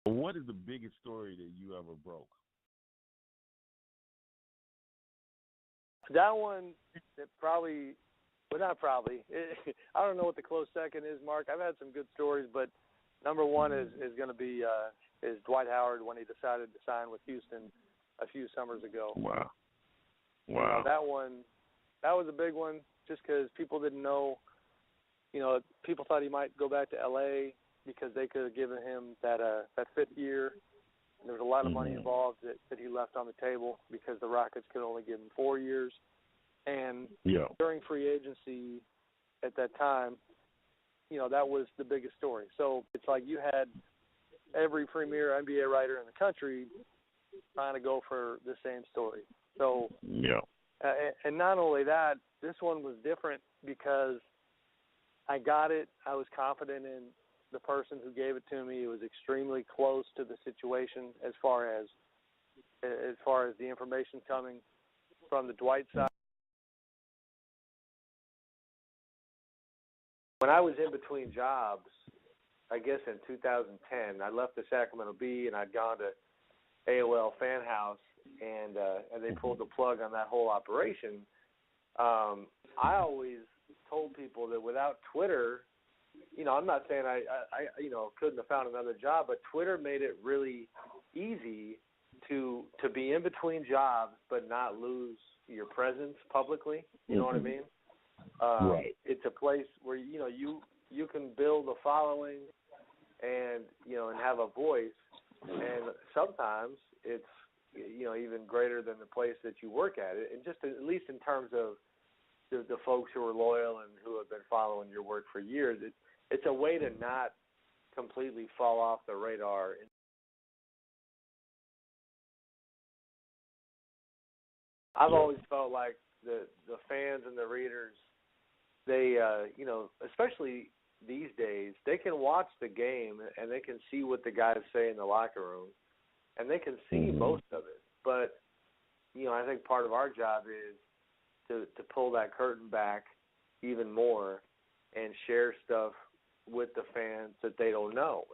What is the biggest story that you ever broke? That one, it probably, well, not probably. I don't know what the close second is, Mark. I've had some good stories, but number one is going to be is Dwight Howard when he decided to sign with Houston a few summers ago. Wow. You know, Wow. that one, that was a big one, just because people didn't know. You know, people thought he might go back to L.A. because they could have given him that fifth year. And there was a lot of money Mhm. involved that he left on the table because the Rockets could only give him 4 years. And Yeah. during free agency at that time, you know, that was the biggest story. So it's like you had every premier NBA writer in the country trying to go for the same story. So, Yeah. and not only that, this one was different because I got it. I was confident in the person who gave it to me. It was extremely close to the situation as far as the information coming from the Dwight side. When I was in between jobs, I guess in 2010, I left the Sacramento Bee and I'd gone to AOL Fan House, and they pulled the plug on that whole operation. I always told people that without Twitter, you know, I'm not saying I couldn't have found another job, but Twitter made it really easy to be in between jobs but not lose your presence publicly. You know what I mean? Right. It's a place where you can build a following and and have a voice, and sometimes it's even greater than the place that you work at. And just at least in terms of the folks who are loyal and who have been following your work for years, it's a way to not completely fall off the radar. I've always felt like the fans and the readers, they especially these days, they can watch the game and they can see what the guys say in the locker room, and they can see most of it. But I think part of our job is to pull that curtain back even more and share stuff with the fans that they don't know.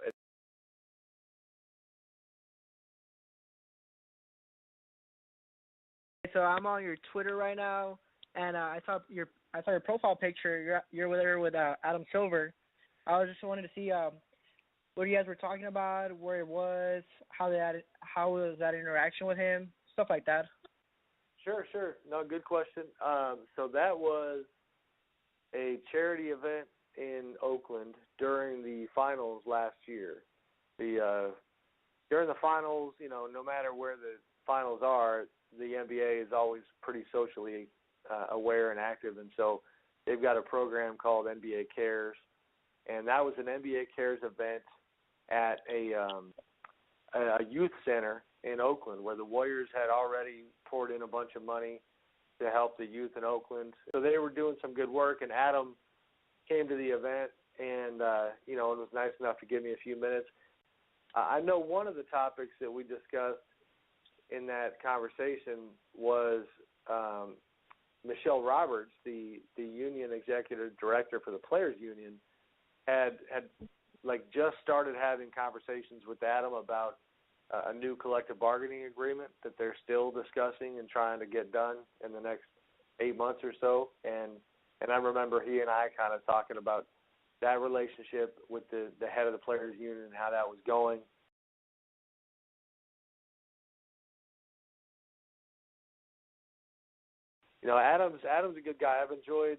So I'm on your Twitter right now, and I saw your profile picture. You're there with Adam Silver. I was just wanted to see what you guys were talking about, where it was, how was that interaction with him, stuff like that. Sure. No, good question. So that was a charity event in Oakland during the finals last year. During the finals, no matter where the finals are, the NBA is always pretty socially aware and active, and so they've got a program called NBA Cares, and that was an NBA Cares event at a youth center in Oakland where the Warriors had already poured in a bunch of money to help the youth in Oakland. So they were doing some good work, and Adam came to the event and and was nice enough to give me a few minutes. I know one of the topics that we discussed in that conversation was Michelle Roberts, the union executive director for the Players Union, had just started having conversations with Adam about a new collective bargaining agreement that they're still discussing and trying to get done in the next 8 months or so. And I remember he and I kind of talking about that relationship with the head of the Players Union and how that was going. Adam's a good guy. I've enjoyed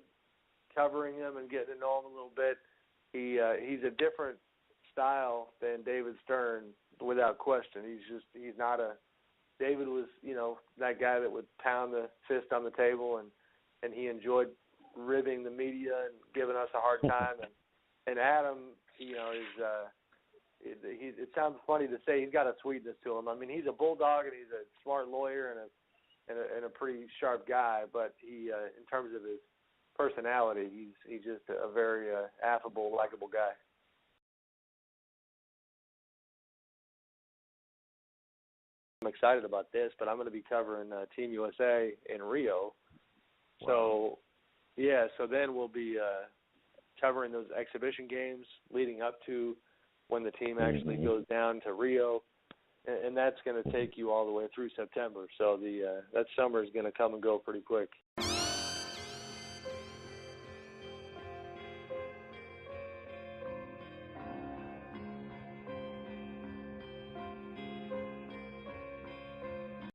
covering him and getting to know him a little bit. He's a different style than David Stern, without question. He's not a David was, that guy that would pound the fist on the table and he enjoyed ribbing the media and giving us a hard time. And Adam, it sounds funny to say he's got a sweetness to him. I mean, he's a bulldog and he's a smart lawyer and a pretty sharp guy, but he, in terms of his personality, he's just a very affable, likable guy. I'm excited about this, but I'm going to be covering Team USA in Rio. Wow. So then we'll be covering those exhibition games leading up to when the team actually goes down to Rio, and that's going to take you all the way through September. So that summer is going to come and go pretty quick.